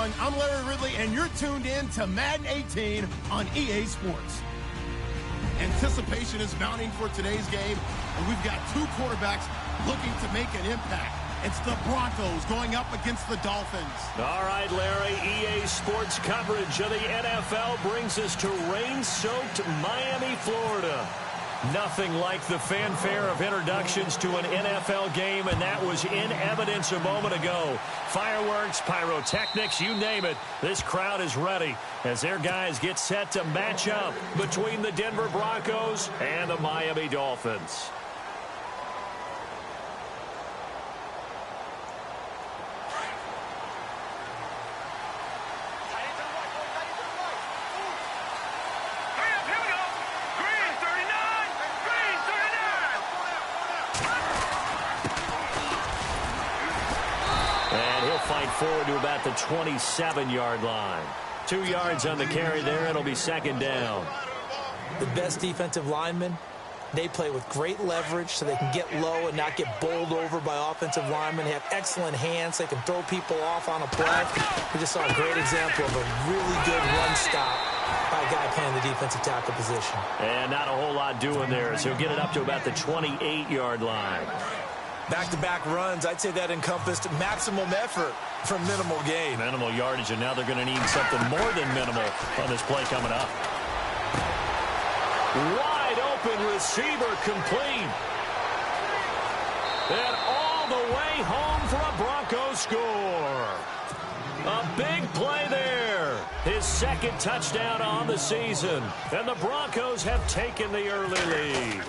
everyone. I'm Larry Ridley, and you're tuned in to Madden 18 on EA Sports. Anticipation is mounting for today's game, and we've got two quarterbacks looking to make an impact. It's the Broncos going up against the Dolphins. All right, Larry, EA Sports coverage of the NFL brings us to rain-soaked Miami, Florida. Nothing like the fanfare of introductions to an NFL game, and that was in evidence a moment ago. Fireworks, pyrotechnics, you name it. This crowd is ready as their guys get set to match up between the Denver Broncos and the Miami Dolphins. Fight forward to about the 27-yard line. 2 yards on the carry there. It'll be second down. The best defensive linemen, they play with great leverage so they can get low and not get bowled over by offensive linemen. They have excellent hands. They can throw people off on a play. We just saw a great example of a really good run stop by a guy playing the defensive tackle position. And not a whole lot doing there, so he'll get it up to about the 28-yard line. Back-to-back runs, I'd say that encompassed maximum effort for minimal gain. Minimal yardage, and now they're going to need something more than minimal on this play coming up. Wide open receiver complete. And all the way home for a Broncos score. A big play there. His second touchdown on the season. And the Broncos have taken the early lead.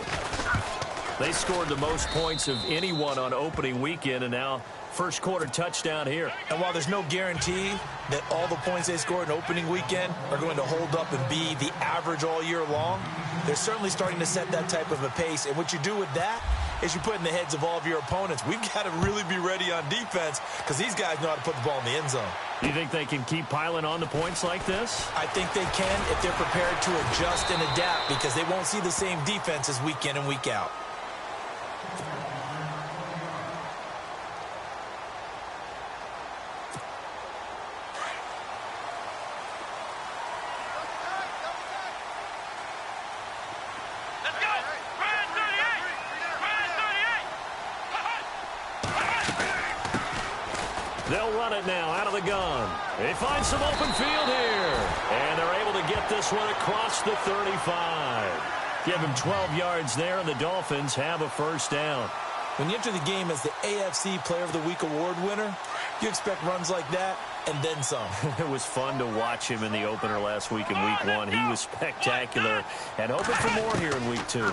They scored the most points of anyone on opening weekend, and now first quarter touchdown here. And while there's no guarantee that all the points they scored in opening weekend are going to hold up and be the average all year long, they're certainly starting to set that type of a pace. And what you do with that is you put in the heads of all of your opponents, we've got to really be ready on defense because these guys know how to put the ball in the end zone. You think they can keep piling on the points like this? I think they can if they're prepared to adjust and adapt because they won't see the same defenses week in and week out. They'll run it now out of the gun. They find some open field here. And they're able to get this one across the 35. Give him 12 yards there, and the Dolphins have a first down. When you enter the game as the AFC Player of the Week award winner, you expect runs like that and then some. It was fun to watch him in the opener last week in week one. He was spectacular and hoping for more here in week two.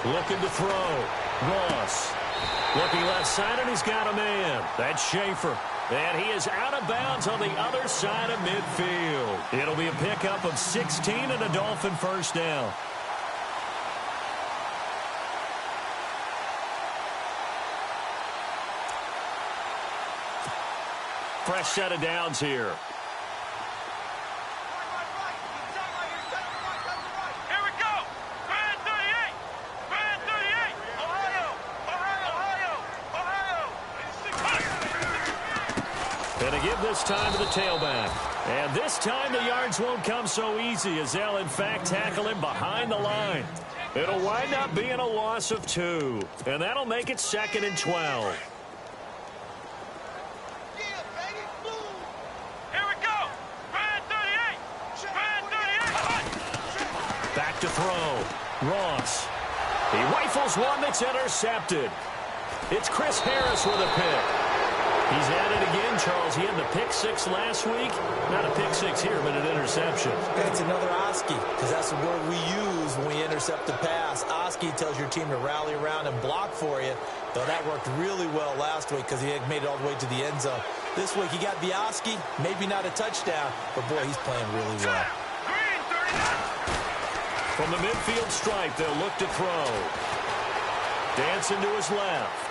Looking to throw. Ross. Looking left side, and he's got a man. That's Schaefer. And he is out of bounds on the other side of midfield. It'll be a pickup of 16 and a Dolphin first down. Fresh set of downs here. And to give this time to the tailback. And this time the yards won't come so easy as they'll, in fact, tackle him behind the line. It'll wind up being a loss of 2. And that'll make it 2nd and 12. Back to throw. Ross. He rifles one that's intercepted. It's Chris Harris with a pick. He's at it again, Charles. He had the pick 6 last week. Not a pick 6 here, but an interception. It's another Oski, because that's the word we use when we intercept the pass. Oski tells your team to rally around and block for you. Though that worked really well last week because he had made it all the way to the end zone. This week he got the Oski, maybe not a touchdown, but boy, he's playing really well. From the midfield stripe, they'll look to throw. Dancing to his left.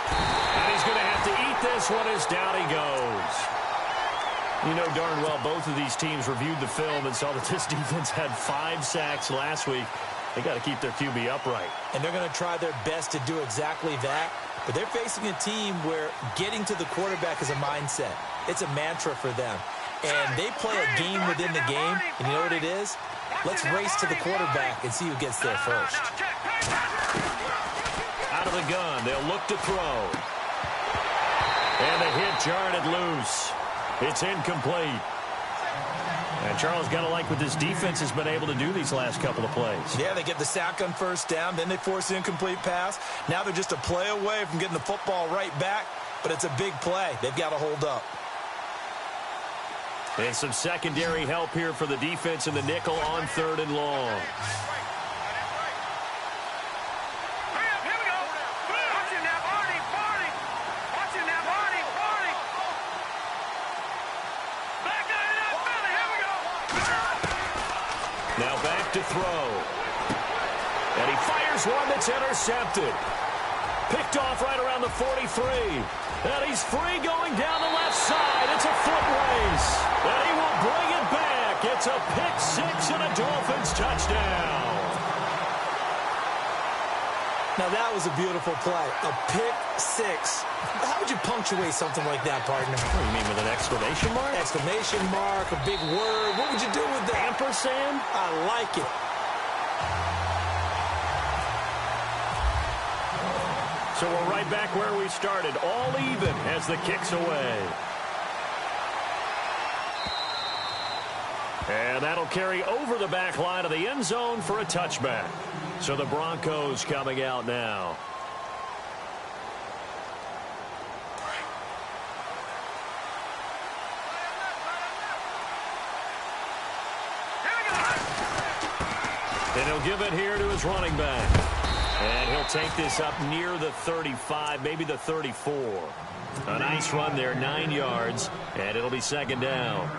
And he's going to have to eat this one as down he goes. You know darn well both of these teams reviewed the film and saw that this defense had 5 sacks last week. They got to keep their QB upright. And they're going to try their best to do exactly that. But they're facing a team where getting to the quarterback is a mindset. It's a mantra for them. And they play a game within the game, and you know what it is? Let's race to the quarterback and see who gets there first. Out of the gun, they'll look to throw. And the hit jarred it loose. It's incomplete. And Charles, got to like what this defense has been able to do these last couple of plays. Yeah, they get the sack on first down, then they force the incomplete pass. Now they're just a play away from getting the football right back, but it's a big play. They've got to hold up. And some secondary help here for the defense in the nickel on 3rd and long. Now back to throw. And he fires one that's intercepted. Picked off right around the 43. And he's free going down the left side. It's a foot race. And he will bring it back. It's a pick-6 and a Dolphins touchdown. Now that was a beautiful play. A pick-6. How would you punctuate something like that, partner? What do you mean, with an exclamation mark? Exclamation mark, a big word. What would you do with that? Ampersand? I like it. So we're right back where we started, all even as the kick's away. And that'll carry over the back line of the end zone for a touchback. So the Broncos coming out now. And he'll give it here to his running back. And he'll take this up near the 35, maybe the 34. A nice run there, 9 yards, and it'll be 2nd down.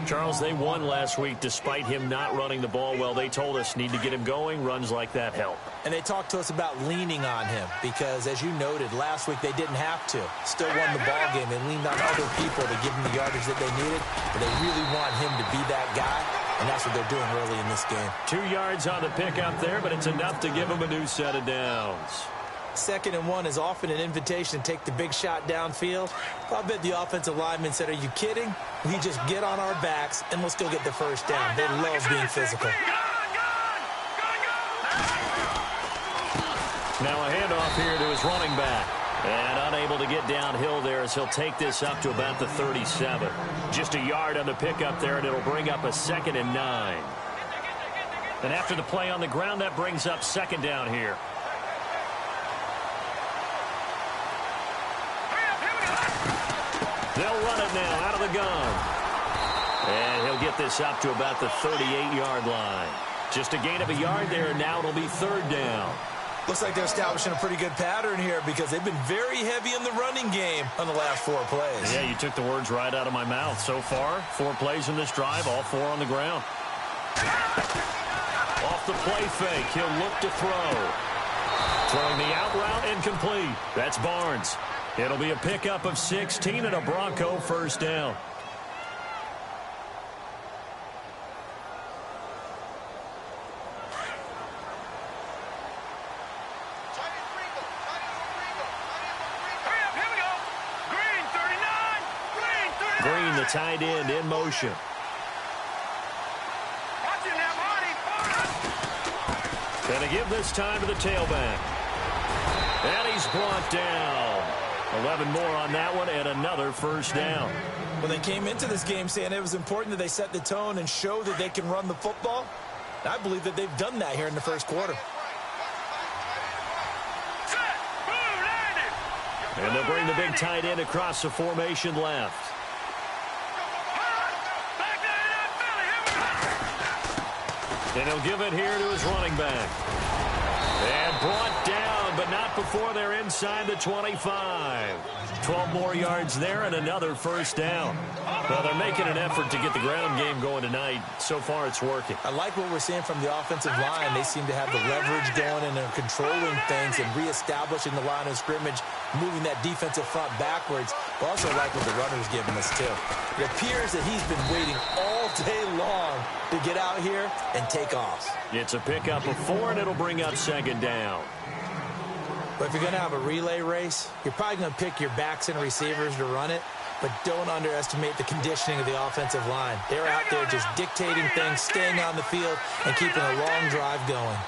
Charles, they won last week despite him not running the ball well. They told us need to get him going. Runs like that help. And they talked to us about leaning on him because, as you noted, last week they didn't have to. Still won the ball game. They leaned on other people to give him the yardage that they needed, but they really want him to be that guy, and that's what they're doing early in this game. 2 yards on the pickup there, but it's enough to give him a new set of downs. 2nd and 1 is often an invitation to take the big shot downfield. I bet the offensive lineman said, are you kidding? We just get on our backs, and let's go get the first down. They love being physical. Now a handoff here to his running back. And unable to get downhill there as he'll take this up to about the 37. Just a yard on the pickup there, and it'll bring up a 2nd and 9. And after the play on the ground, that brings up 2nd down here. They'll run it now out of the gun. And he'll get this up to about the 38-yard line. Just a gain of a yard there, and now it'll be 3rd down. Looks like they're establishing a pretty good pattern here because they've been very heavy in the running game on the last 4 plays. Yeah, you took the words right out of my mouth. So far, 4 plays in this drive, all 4 on the ground. Off the play fake, he'll look to throw. Throwing the out route incomplete. That's Barnes. It'll be a pickup of 16 and a Bronco first down. Green, the tight end, in motion. Gonna give this time to the tailback. And he's brought down. 11 more on that one and another first down. Well, they came into this game saying it was important that they set the tone and show that they can run the football. I believe that they've done that here in the first quarter. And they'll bring the big tight end across the formation left. And he'll give it here to his running back. And brought down, but not before they're inside the 25. 12 more yards there and another first down. Well, they're making an effort to get the ground game going tonight. So far, it's working. I like what we're seeing from the offensive line. They seem to have the leverage going and they're controlling things and reestablishing the line of scrimmage, moving that defensive front backwards. But also like what the runner's giving us, too. It appears that he's been waiting all day long to get out here and take off. It's a pickup of 4, and it'll bring up second down. But if you're going to have a relay race, you're probably going to pick your backs and receivers to run it, but don't underestimate the conditioning of the offensive line. They're out there just dictating things, staying on the field, and keeping a long drive going.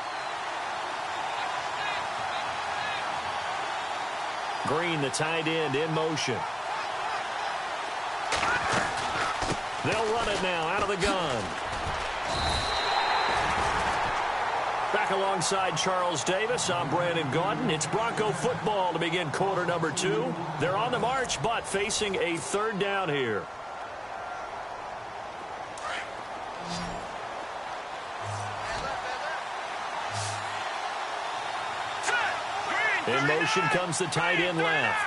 Green, the tight end, in motion. They'll run it now out of the gun. Back alongside Charles Davis, I'm Brandon Gaudin. It's Bronco football to begin quarter number 2. They're on the march, but facing a third down here. In motion comes the tight end left.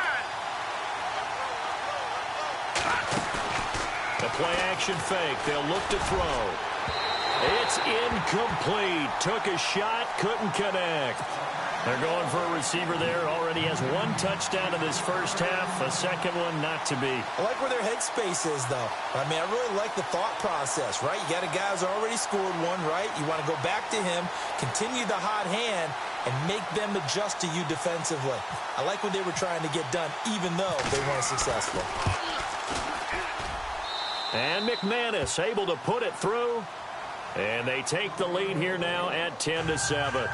The play action fake. They'll look to throw. It's incomplete. Took a shot, couldn't connect. They're going for a receiver there. Already has 1 touchdown in this first half. A second one not to be. I like where their headspace is, though. I mean, I really like the thought process, right? You got a guy who's already scored one, right? You want to go back to him, continue the hot hand, and make them adjust to you defensively. I like what they were trying to get done, even though they weren't successful. And McManus able to put it through. And they take the lead here now at 10-7.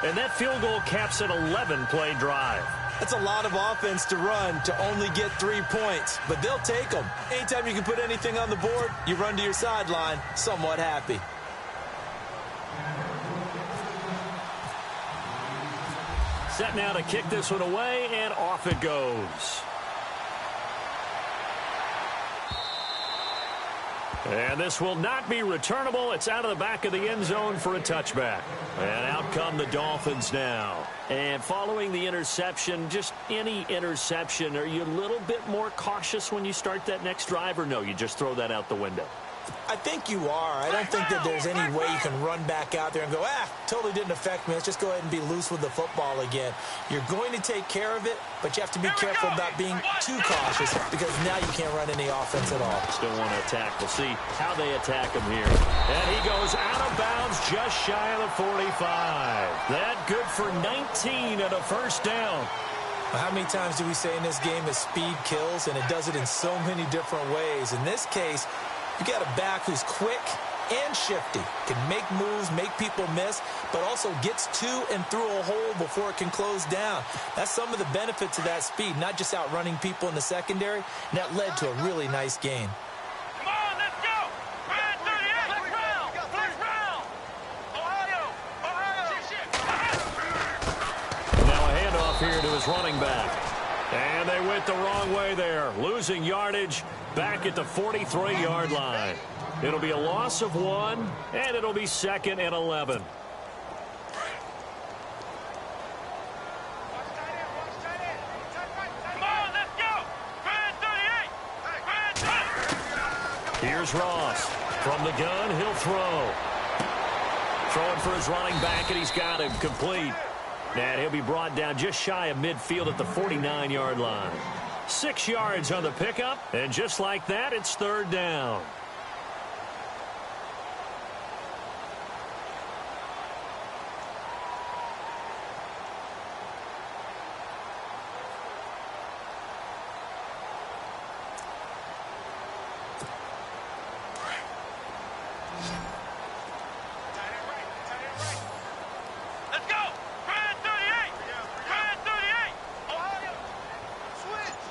And that field goal caps an 11-play drive. That's a lot of offense to run to only get 3 points, but they'll take them. Anytime you can put anything on the board, you run to your sideline somewhat happy. Set now to kick this one away, and off it goes. And this will not be returnable. It's out of the back of the end zone for a touchback. And out come the Dolphins now. And following the interception, just any interception, are you a little bit more cautious when you start that next drive, or no, you just throw that out the window? I think you are. I don't think that there's any way you can run back out there and go, totally didn't affect me. Let's just go ahead and be loose with the football again. You're going to take care of it, but you have to be careful about being too cautious because now you can't run any offense at all. Still want to attack. We'll see how they attack him here. And he goes out of bounds just shy of the 45. That good for 19 and a first down. How many times do we say in this game that speed kills, and it does it in so many different ways? In this case, you got a back who's quick and shifty, can make moves, make people miss, but also gets to and through a hole before it can close down. That's some of the benefits of that speed, not just outrunning people in the secondary, and that led to a really nice gain. Come on, let's go! Red 38, let's round! Let's round! Ohio! Now a handoff here to his running back. And they went the wrong way there, losing yardage back at the 43-yard line. It'll be a loss of 1, and it'll be 2nd and 11. Come on, let's go! Red 38! Here's Ross. From the gun, he'll throw. Throwing for his running back, and he's got him complete. And he'll be brought down just shy of midfield at the 49-yard line. 6 yards on the pickup, and just like that, it's 3rd down. Let's go! Red 38! Red 38! Ohio! Switch!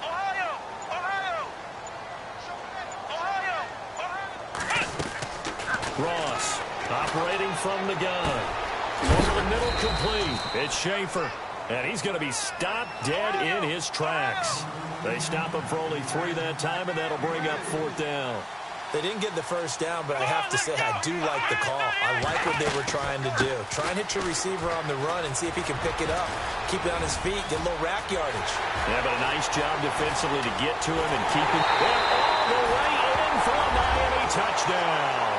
Ohio! Ross operating from the gun. Over the middle, complete. It's Schaefer. And he's going to be stopped dead in his tracks. They stop him for only 3 that time, and that'll bring up 4th down. They didn't get the first down, but I have to say I do like the call. I like what they were trying to do. Try and hit your receiver on the run and see if he can pick it up. Keep it on his feet, get a little rack yardage. Yeah, but a nice job defensively to get to him and keep him all the way in for a Miami touchdown.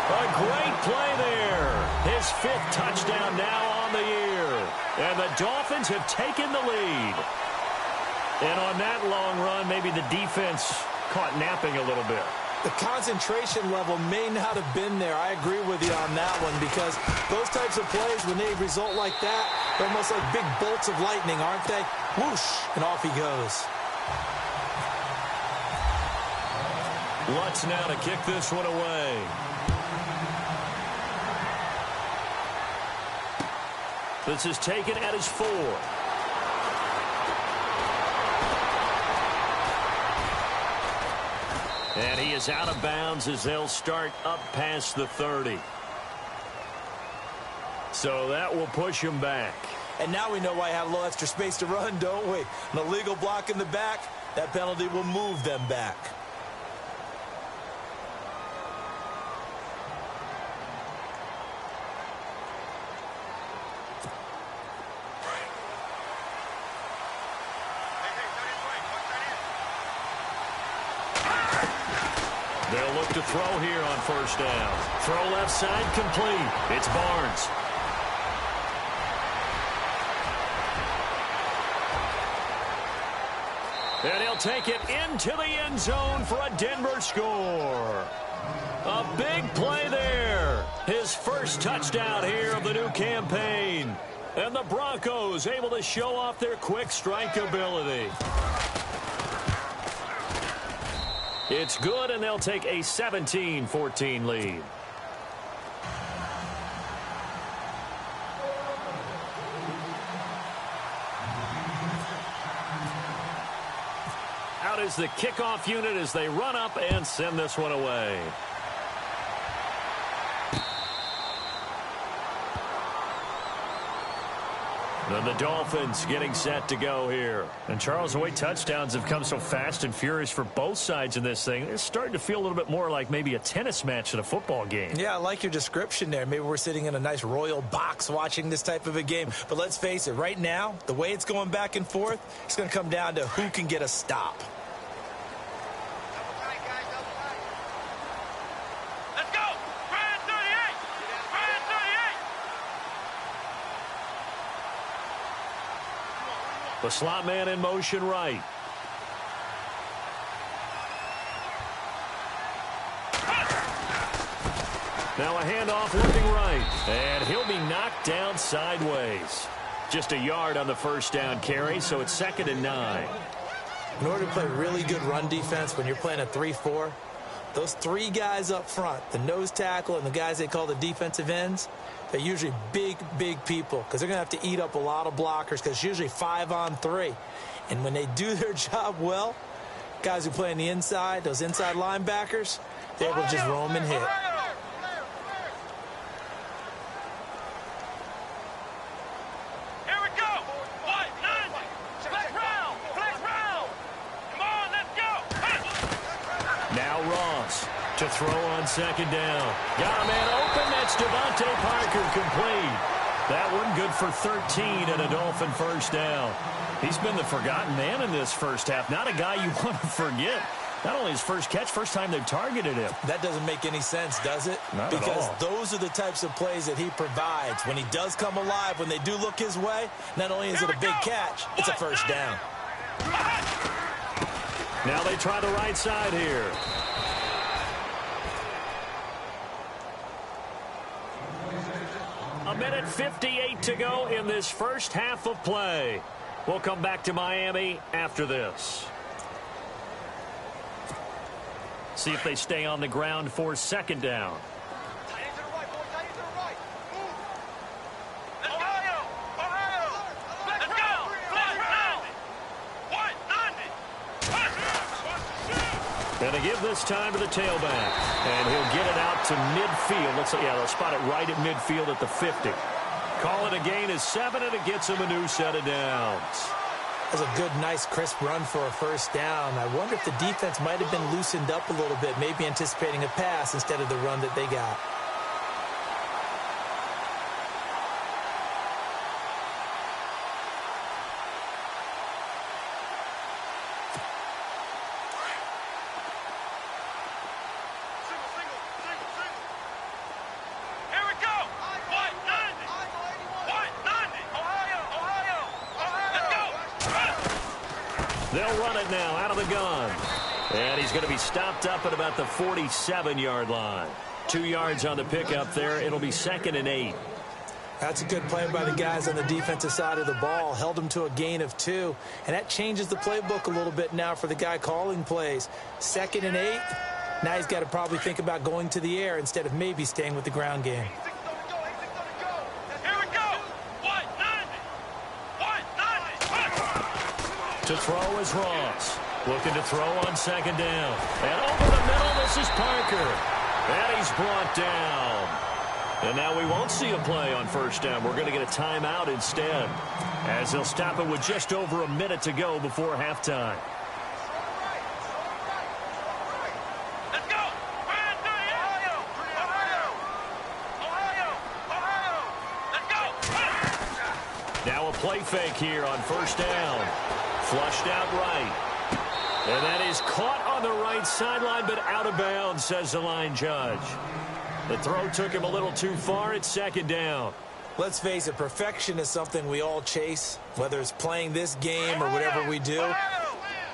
A great play there. His 5th touchdown now on the year. And the Dolphins have taken the lead. And on that long run, maybe the defense caught napping a little bit. The concentration level may not have been there. I agree with you on that one, because those types of plays, when they result like that, they're almost like big bolts of lightning, aren't they? Whoosh, and off he goes. Lutz now to kick this one away. This is taken at his 4. And he is out of bounds as they'll start up past the 30. So that will push him back. And now we know why I have a little extra space to run, don't we? An illegal block in the back, that penalty will move them back. They'll look to throw here on first down. Throw left side complete. It's Barnes. And he'll take it into the end zone for a Denver score. A big play there. His first touchdown here of the new campaign. And the Broncos able to show off their quick strike ability. It's good, and they'll take a 17-14 lead. Out is the kickoff unit as they run up and send this one away. And the Dolphins getting set to go here. And Charles, the way touchdowns have come so fast and furious for both sides in this thing, it's starting to feel a little bit more like maybe a tennis match in a football game. Yeah, I like your description there. Maybe we're sitting in a nice royal box watching this type of a game. But let's face it, right now, the way it's going back and forth, it's going to come down to who can get a stop. The slot man in motion right. Now a handoff looking right. And he'll be knocked down sideways. Just a yard on the first down carry, so it's 2nd and 9. In order to play really good run defense when you're playing a 3-4, those 3 guys up front, the nose tackle and the guys they call the defensive ends, they're usually big, big people because they're going to have to eat up a lot of blockers because it's usually 5 on 3. And when they do their job well, guys who play on the inside, those inside linebackers, they're able to just roam and hit. Here we go. What? 9. Flex round. Flex round. Come on, let's go. Now Ross to throw on 2nd down. Got a man open. That's Devontae Parker complete. That one good for 13 and a Dolphin first down. He's been the forgotten man in this first half. Not a guy you want to forget. Not only his first catch, first time they've targeted him. That doesn't make any sense, does it? Not at all. Because those are the types of plays that he provides. When he does come alive, when they do look his way, not only is it a big catch, it's a first down. Now they try the right side here. A minute 58 to go in this first half of play. We'll come back to Miami after this. See if they stay on the ground for 2nd down. And to give this time to the tailback. And he'll get it out to midfield. Looks like, yeah, they'll spot it right at midfield at the 50. Call it a gain of 7, and it gets him a new set of downs. That was a good, nice, crisp run for a first down. I wonder if the defense might have been loosened up a little bit, maybe anticipating a pass instead of the run that they got. They'll run it now out of the gun. And he's going to be stopped up at about the 47-yard line. 2 yards on the pickup there. It'll be 2nd and 8. That's a good play by the guys on the defensive side of the ball. Held him to a gain of 2. And that changes the playbook a little bit now for the guy calling plays. 2nd and 8. Now he's got to probably think about going to the air instead of maybe staying with the ground game. Here we go. 190. 190. To throw is Ross. Looking to throw on 2nd down. And over the middle, this is Parker. And he's brought down. And now we won't see a play on 1st down. We're going to get a timeout instead, as they'll stop it with just over a minute to go before halftime. Let's go. Ohio. Let's go. Now a play fake here on 1st down. Flushed out right. And that is caught on the right sideline, but out of bounds, says the line judge. The throw took him a little too far. It's 2nd down. Let's face it, perfection is something we all chase, whether it's playing this game or whatever we do.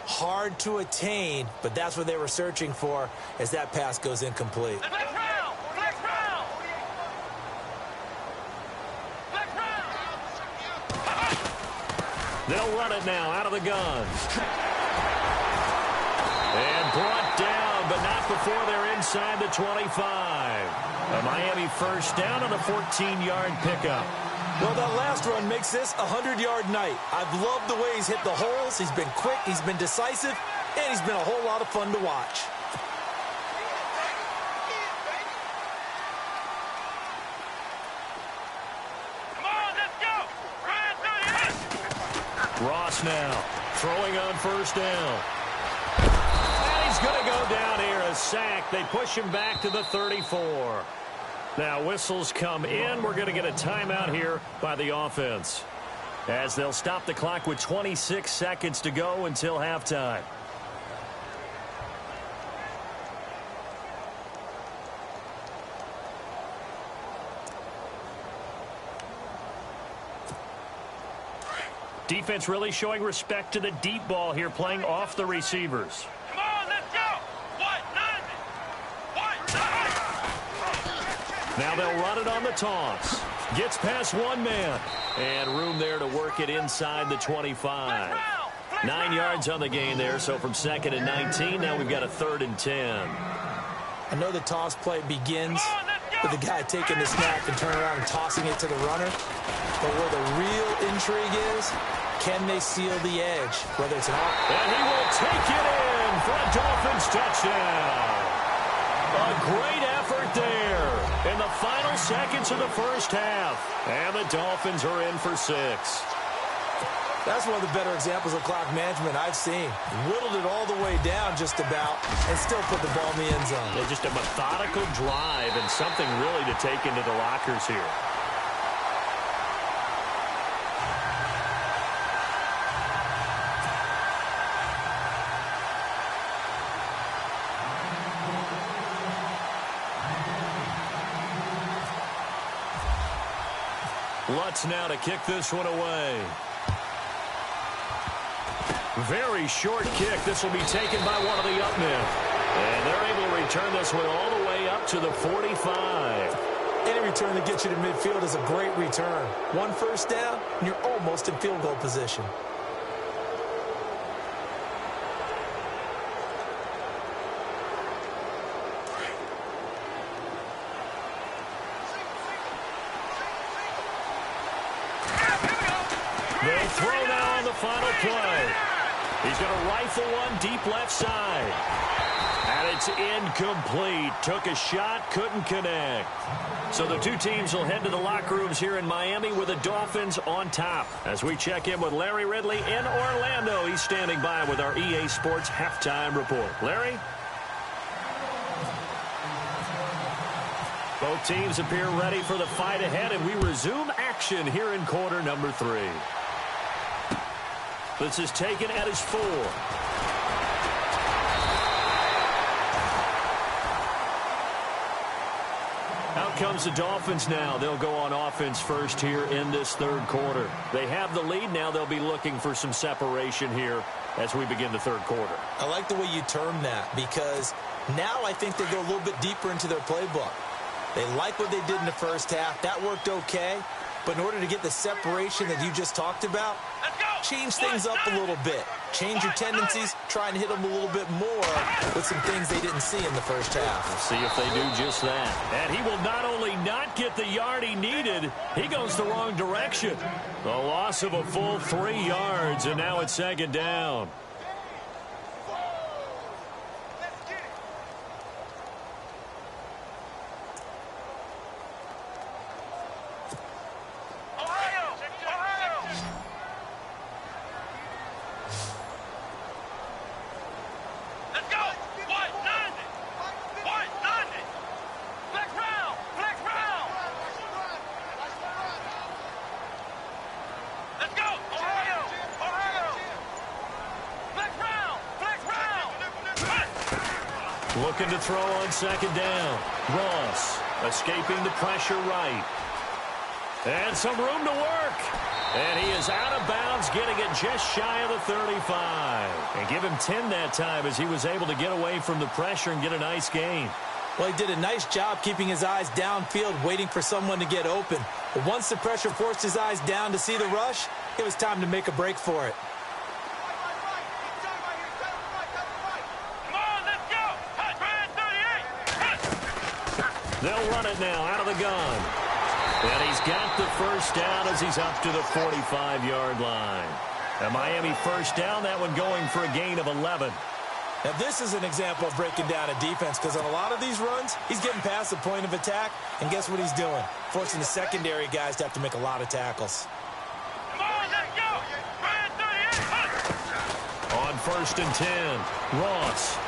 Hard to attain, but that's what they were searching for as that pass goes incomplete. Flex round. Flex round. Flex round. They'll run it now out of the gun. And brought down, but not before they're inside the 25. A Miami 1st down on a 14-yard pickup. Well, that last run makes this a 100-yard night. I've loved the way he's hit the holes. He's been quick, he's been decisive, and he's been a whole lot of fun to watch. Come on, let's go. Ryan 38. Ross now throwing on 1st down. He's going to go down here, a sack. They push him back to the 34. Now whistles come in. We're going to get a timeout here by the offense, as they'll stop the clock with 26 seconds to go until halftime. Defense really showing respect to the deep ball here, playing off the receivers. Come on, let's go. 190. 190. Now they'll run it on the toss. Gets past one man. And room there to work it inside the 25. 9 yards on the gain there, so from 2nd and 19, now we've got a 3rd and 10. I know the toss play begins with the guy taking the snap and turning around and tossing it to the runner. But where the real intrigue is, can they seal the edge? Whether it's an and he will take it in for a Dolphins touchdown. A great effort there in the final seconds of the 1st half. And the Dolphins are in for 6. That's one of the better examples of clock management I've seen. Whittled it all the way down just about and still put the ball in the end zone. Yeah, just a methodical drive and something really to take into the lockers here. Lutz now to kick this one away. Very short kick. This will be taken by one of the up men. And they're able to return this one all the way up to the 45. Any return that gets you to midfield is a great return. 1 first down, and you're almost in field goal position. They'll throw now on the final play. He's going to rifle one deep left side. And it's incomplete. Took a shot, couldn't connect. So the two teams will head to the locker rooms here in Miami with the Dolphins on top. As we check in with Larry Ridley in Orlando. He's standing by with our EA Sports halftime report. Larry? Both teams appear ready for the fight ahead, and we resume action here in quarter number 3. This is taken at his 4. Out comes the Dolphins now. They'll go on offense first here in this third quarter. They have the lead now. They'll be looking for some separation here as we begin the third quarter. I like the way you term that, because now I think they go a little bit deeper into their playbook. They like what they did in the first half. That worked okay. But in order to get the separation that you just talked about, change things up a little bit. Change your tendencies, try and hit them a little bit more with some things they didn't see in the first half. We'll see if they do just that. And he will not only not get the yard he needed, he goes the wrong direction. The loss of a full 3 yards, and now it's second down. Looking to throw on second down. Ross escaping the pressure right. And some room to work. And he is out of bounds, getting it just shy of the 35. And give him 10 that time as he was able to get away from the pressure and get a nice gain. Well, he did a nice job keeping his eyes downfield, waiting for someone to get open. But once the pressure forced his eyes down to see the rush, it was time to make a break for it. They'll run it now out of the gun. And he's got the first down as he's up to the 45-yard line. A Miami first down, that one going for a gain of 11. Now, this is an example of breaking down a defense, because on a lot of these runs, he's getting past the point of attack, and guess what he's doing? Forcing the secondary guys to have to make a lot of tackles. Come on, let's go! On first and 10, Ross.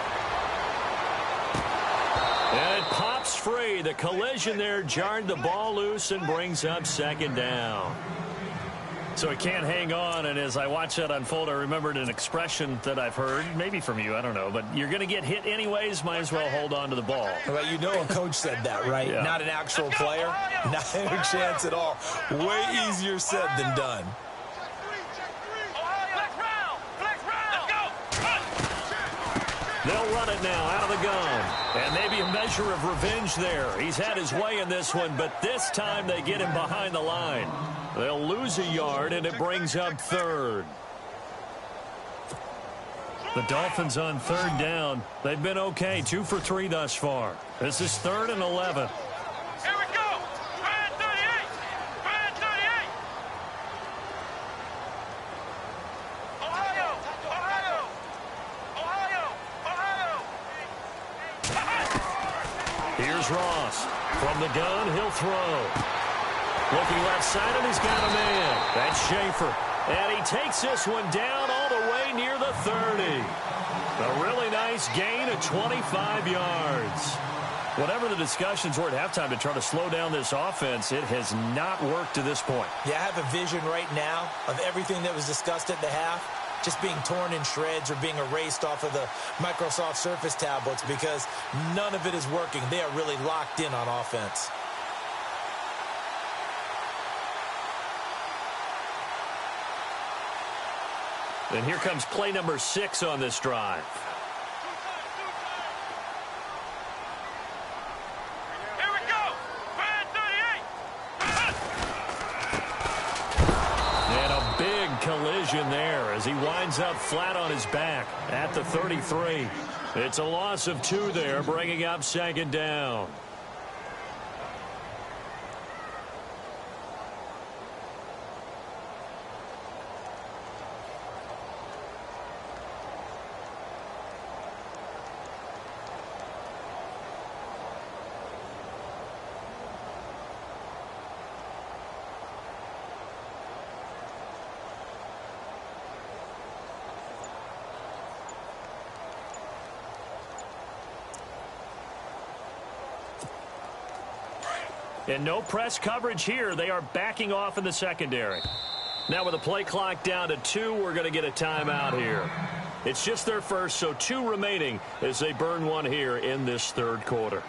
And it pops free. The collision there jarred the ball loose and brings up second down. So he can't hang on, and as I watch that unfold, I remembered an expression that I've heard, maybe from you, I don't know, but you're going to get hit anyways, might as well hold on to the ball. Well, you know a coach said that, right? Yeah. Not an actual player. Not a chance at all. Way easier said than done. They'll run it now out of the gun. And maybe a measure of revenge there. He's had his way in this one, but this time they get him behind the line. They'll lose a yard, and it brings up third. The Dolphins on third down. They've been okay, 2 for 3 thus far. This is 3rd and 11. Here we go! Brand 38! Brand 38! Ohio! Ohio! Ohio! Ohio! Here's Ross. From the gun, he'll throw. Looking left side, and he's got a man. That's Schaefer. And he takes this one down all the way near the 30. A really nice gain of 25 yards. Whatever the discussions were at halftime to try to slow down this offense, it has not worked to this point. Yeah, I have a vision right now of everything that was discussed at the half just being torn in shreds or being erased off of the Microsoft Surface tablets, because none of it is working. They are really locked in on offense. And here comes play number 6 on this drive. Here we go! Brand 38! And a big collision there as he winds up flat on his back at the 33. It's a loss of 2 there, bringing up second down. And no press coverage here. They are backing off in the secondary. Now with the play clock down to 2, we're going to get a timeout here. It's just their first, so 2 remaining as they burn one here in this third quarter.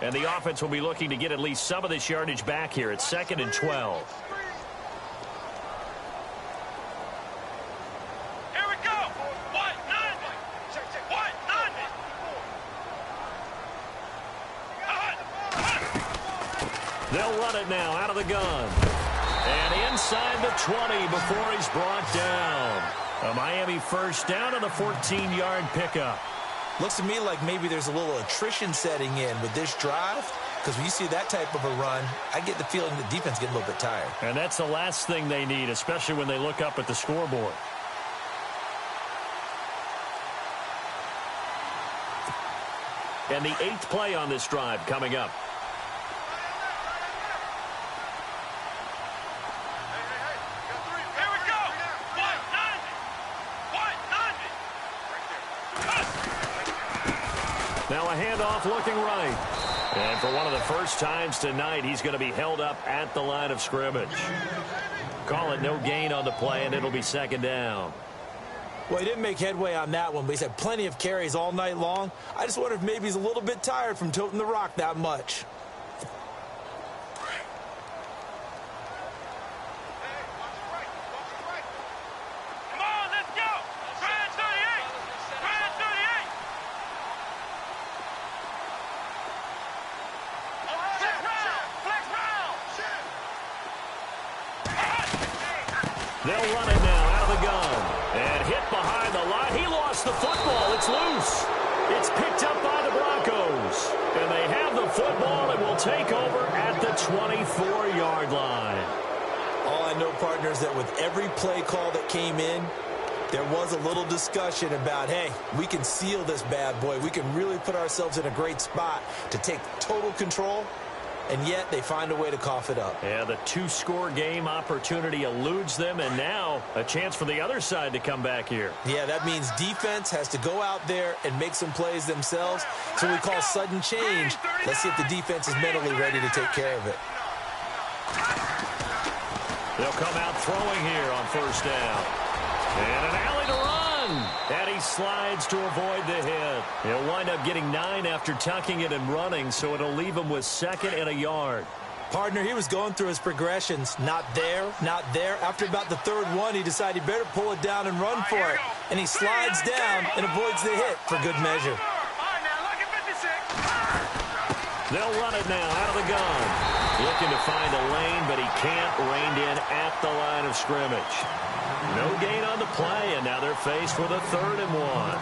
And the offense will be looking to get at least some of this yardage back here. It's 2nd and 12. Here we go. What? None. What? None. They'll run it now out of the gun. And inside the 20 before he's brought down. A Miami first down on a 14-yard pickup. Looks to me like maybe there's a little attrition setting in with this drive, because when you see that type of a run, I get the feeling the defense getting a little bit tired. And that's the last thing they need, especially when they look up at the scoreboard. And the 8th play on this drive coming up. Now a handoff looking right. And for one of the first times tonight, he's going to be held up at the line of scrimmage. Call it no gain on the play, and it'll be 2nd down. Well, he didn't make headway on that one, but he's had plenty of carries all night long. I just wonder if maybe he's a little bit tired from toting the rock that much. They'll run it now out of the gun. And hit behind the line. He lost the football. It's loose. It's picked up by the Broncos. And they have the football and will take over at the 24-yard line. All I know, partner, is that with every play call that came in, there was a little discussion about, hey, we can seal this bad boy. We can really put ourselves in a great spot to take total control. And yet they find a way to cough it up. Yeah, the 2-score game opportunity eludes them, and now a chance for the other side to come back here. Yeah, that means defense has to go out there and make some plays themselves. So we call sudden change. Let's see if the defense is mentally ready to take care of it. They'll come out throwing here on 1st down. And an alley to run. And he slides to avoid the hit. He'll wind up getting 9 after tucking it and running, so it'll leave him with 2nd and a yard. Partner, he was going through his progressions. Not there, not there. After about the 3rd one, he decided he better pull it down and run for it. And he slides down and avoids the hit for good measure. They'll run it now out of the gun. Looking to find a lane, but he can't. Reined in at the line of scrimmage. No gain on the play, and now they're faced with a 3rd and 1.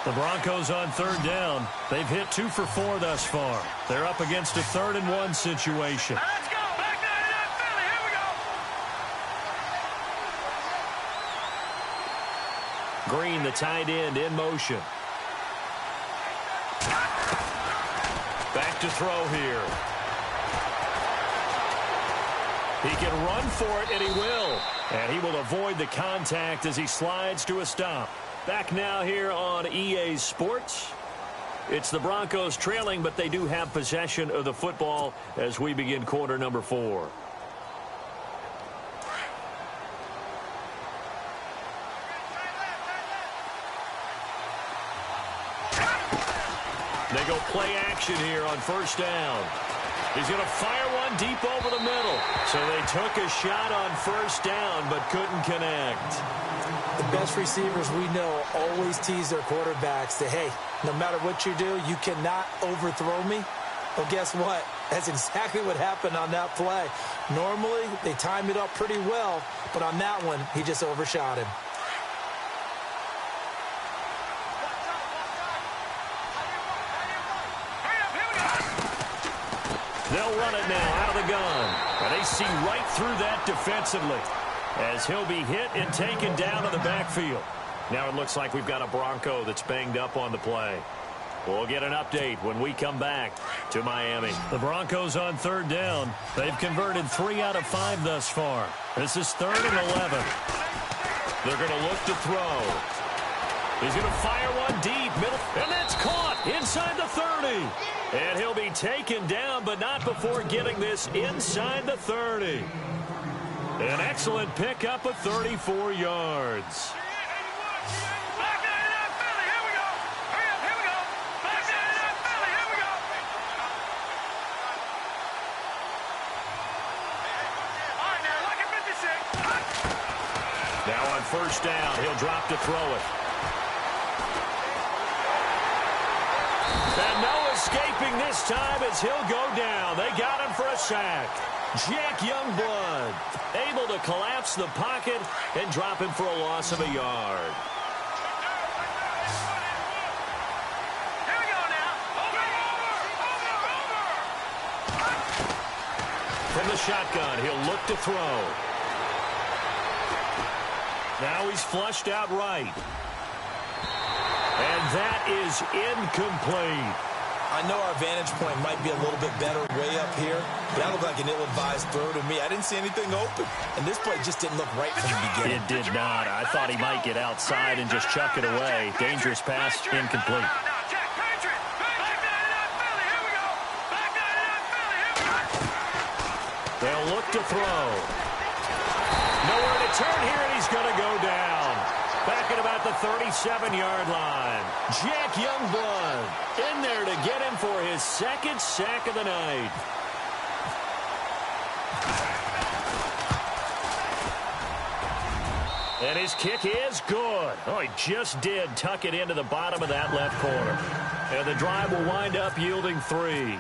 The Broncos on 3rd down. They've hit 2 for 4 thus far. They're up against a 3rd and 1 situation. Let's go. Back there in that Philly. Here we go. Green, the tight end, in motion. Back to throw here. He can run for it, and he will. And he will avoid the contact as he slides to a stop. Back now here on EA Sports. It's the Broncos trailing, but they do have possession of the football as we begin quarter number 4. They go play action here on 1st down. He's going to fire one deep over the middle. So they took a shot on 1st down but couldn't connect. The best receivers we know always tease their quarterbacks that, hey, no matter what you do, you cannot overthrow me. Well, guess what? That's exactly what happened on that play. Normally, they time it up pretty well, but on that one, he just overshot him. They'll run it now out of the gun. And they see right through that defensively as he'll be hit and taken down in the backfield. Now it looks like we've got a Bronco that's banged up on the play. We'll get an update when we come back to Miami. The Broncos on 3rd down. They've converted 3 out of 5 thus far. This is 3rd and 11. They're going to look to throw. He's going to fire one deep, middle, and that's caught inside the 30. And he'll be taken down, but not before getting this inside the 30. An excellent pickup of 34 yards. Back there in that first down. He'll drop to throw it. And no escaping this time as he'll go down. They got him for a sack. Jack Youngblood able to collapse the pocket and drop him for a loss of a yard. Here we go now. From the shotgun, he'll look to throw. Now he's flushed out right. And that is incomplete. I know our vantage point might be a little bit better way up here, but that looked like an ill-advised throw to me. I didn't see anything open, and this play just didn't look right from the beginning. It did not. I thought he might get outside and just chuck it away. Dangerous pass, incomplete. They'll look to throw. Nowhere to turn here, and he's going to go down. Back at about the 37-yard line. Jack Youngblood in there to get him for his second sack of the night. And his kick is good. Oh, he just did tuck it into the bottom of that left corner. And the drive will wind up yielding 3.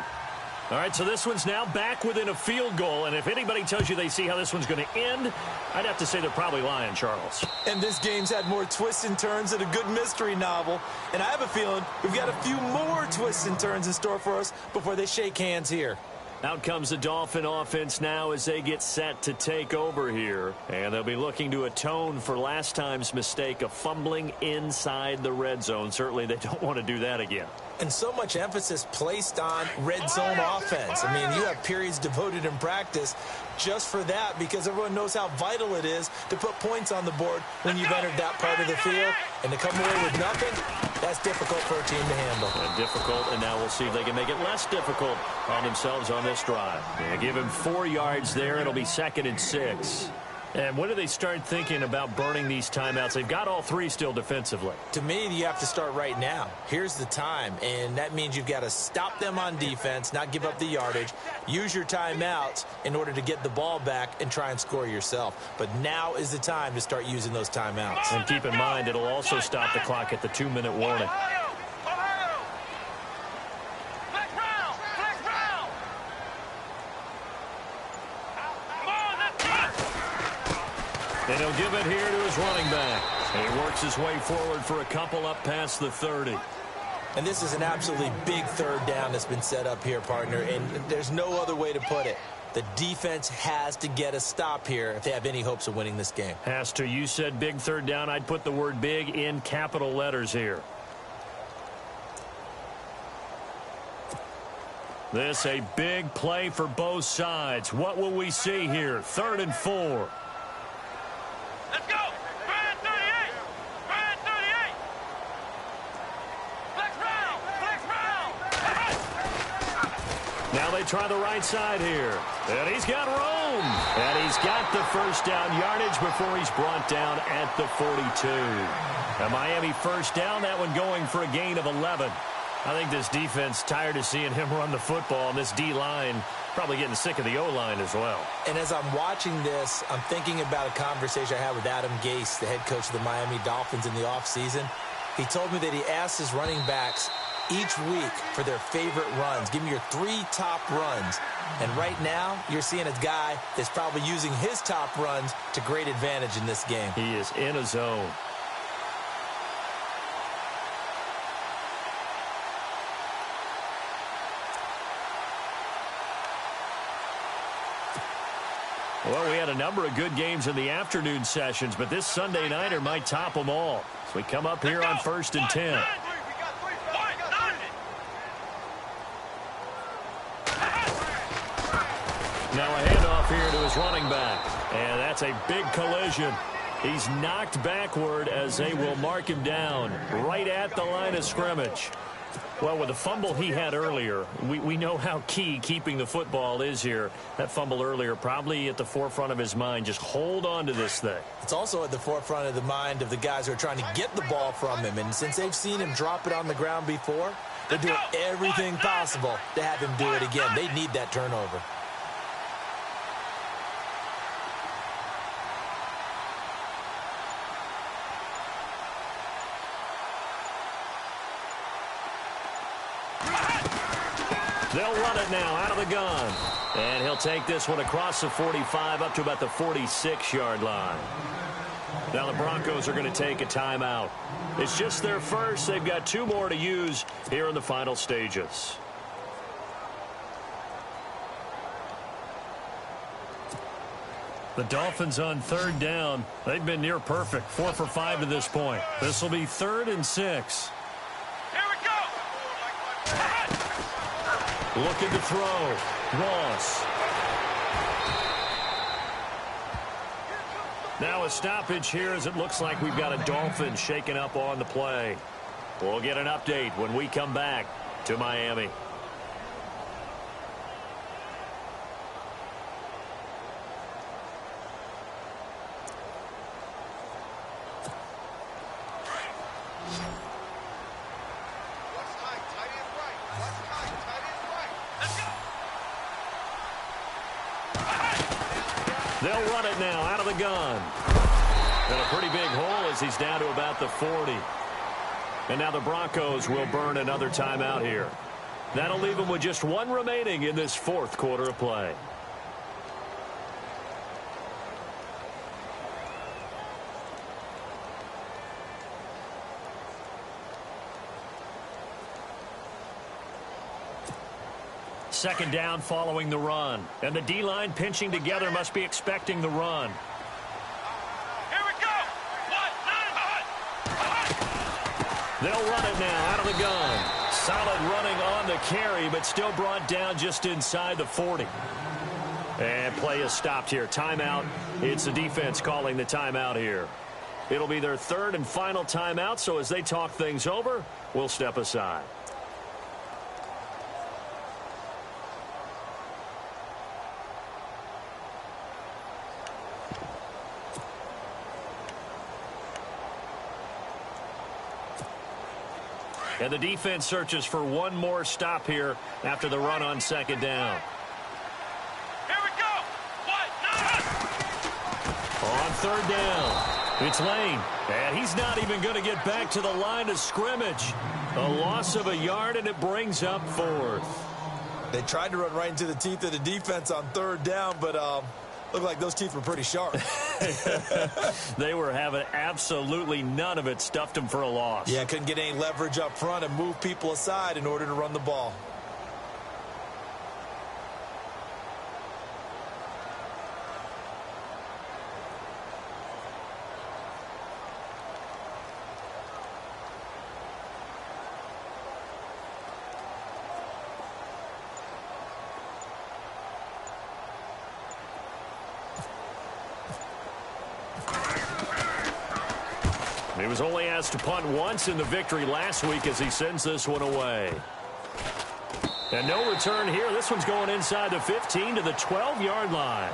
All right, so this one's now back within a field goal, and if anybody tells you they see how this one's going to end, I'd have to say they're probably lying, Charles. And this game's had more twists and turns than a good mystery novel, and I have a feeling we've got a few more twists and turns in store for us before they shake hands here. Out comes the Dolphin offense now as they get set to take over here. And they'll be looking to atone for last time's mistake of fumbling inside the red zone. Certainly they don't want to do that again. And so much emphasis placed on red zone offense. I mean, you have periods devoted in practice just for that because everyone knows how vital it is to put points on the board when you've entered that part of the field. And to come away with nothing, that's difficult for a team to handle. And difficult, and now we'll see if they can make it less difficult on themselves on this drive. Yeah, give him 4 yards there. It'll be 2nd and 6. And when do they start thinking about burning these timeouts? They've got all 3 still defensively. To me, you have to start right now. Here's the time, and that means you've got to stop them on defense, not give up the yardage, use your timeouts in order to get the ball back and try and score yourself. But now is the time to start using those timeouts. And keep in mind, it'll also stop the clock at the 2-minute warning. And he'll give it here to his running back. And he works his way forward for a couple up past the 30. And this is an absolutely big 3rd down that's been set up here, partner, and there's no other way to put it. The defense has to get a stop here if they have any hopes of winning this game. Has to. You said big 3rd down. I'd put the word big in capital letters here. This a big play for both sides. What will we see here? 3rd and 4. Let's go! Brand 38! Brand 38! Flex round! Flex round! Now they try the right side here. And he's got room. And he's got the first down yardage before he's brought down at the 42. A Miami first down, that one going for a gain of 11. I think this defense tired of seeing him run the football, and this D-line probably getting sick of the O-line as well. And as I'm watching this, I'm thinking about a conversation I had with Adam Gase, the head coach of the Miami Dolphins in the offseason. He told me that he asked his running backs each week for their favorite runs. Give me your 3 top runs. And right now, you're seeing a guy that's probably using his top runs to great advantage in this game. He is in a zone. Well, we had a number of good games in the afternoon sessions, but this Sunday nighter might top them all. So we come up here on 1st and 10. Now a handoff here to his running back. And that's a big collision. He's knocked backward as they will mark him down right at the line of scrimmage. Well, with the fumble he had earlier, we know how key keeping the football is here. That fumble earlier probably at the forefront of his mind. Just hold on to this thing. It's also at the forefront of the mind of the guys who are trying to get the ball from him. And since they've seen him drop it on the ground before, they're doing everything possible to have him do it again. They need that turnover. They'll run it now out of the gun. And he'll take this one across the 45 up to about the 46-yard line. Now the Broncos are going to take a timeout. It's just their first. They've got 2 more to use here in the final stages. The Dolphins on 3rd down. They've been near perfect. 4 for 5 to this point. This will be 3rd and 6. Here we go. Looking to throw. Ross. Now a stoppage here as it looks like we've got a Dolphin shaking up on the play. We'll get an update when we come back to Miami. They'll run it now out of the gun. And a pretty big hole as he's down to about the 40. And now the Broncos will burn another timeout here. That'll leave them with just 1 remaining in this 4th quarter of play. Second down following the run. And the D-line pinching together must be expecting the run. Here we go. They'll run it now out of the gun. Solid running on the carry, but still brought down just inside the 40. And play is stopped here. Timeout. It's the defense calling the timeout here. It'll be their 3rd and final timeout, so as they talk things over, we'll step aside. And the defense searches for 1 more stop here after the run on 2nd down. Here we go. On 3rd down, it's Lane. And he's not even going to get back to the line of scrimmage. A loss of a yard, and it brings up 4th. They tried to run right into the teeth of the defense on 3rd down, but looked like those teeth were pretty sharp. They were having absolutely none of it. Stuffed them for a loss. Yeah, couldn't get any leverage up front and move people aside in order to run the ball. He was only asked to punt once in the victory last week as he sends this one away. And no return here. This one's going inside the 15 to the 12-yard line.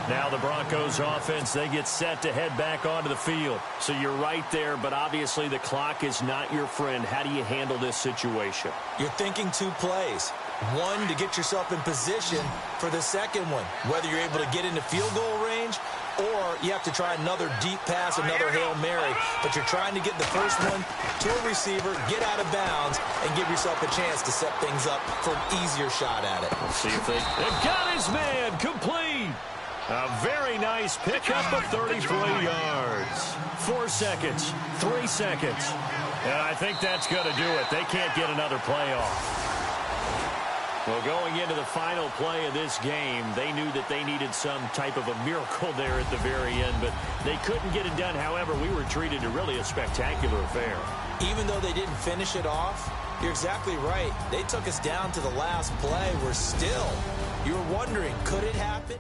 Now the Broncos offense, they get set to head back onto the field. So you're right there, but obviously the clock is not your friend. How do you handle this situation? You're thinking 2 plays. 1 to get yourself in position for the second one, whether you're able to get into field goal range or you have to try another deep pass, another Hail Mary. But you're trying to get the first one to a receiver, get out of bounds, and give yourself a chance to set things up for an easier shot at it. Let's see if they've got his man complete. A very nice pickup of 33 yards. 4 seconds, 3 seconds. And I think that's going to do it. They can't get another play off. Well, going into the final play of this game, they knew that they needed some type of a miracle there at the very end, but they couldn't get it done. However, we were treated to really a spectacular affair. Even though they didn't finish it off, you're exactly right. They took us down to the last play. We're still, you were wondering, could it happen?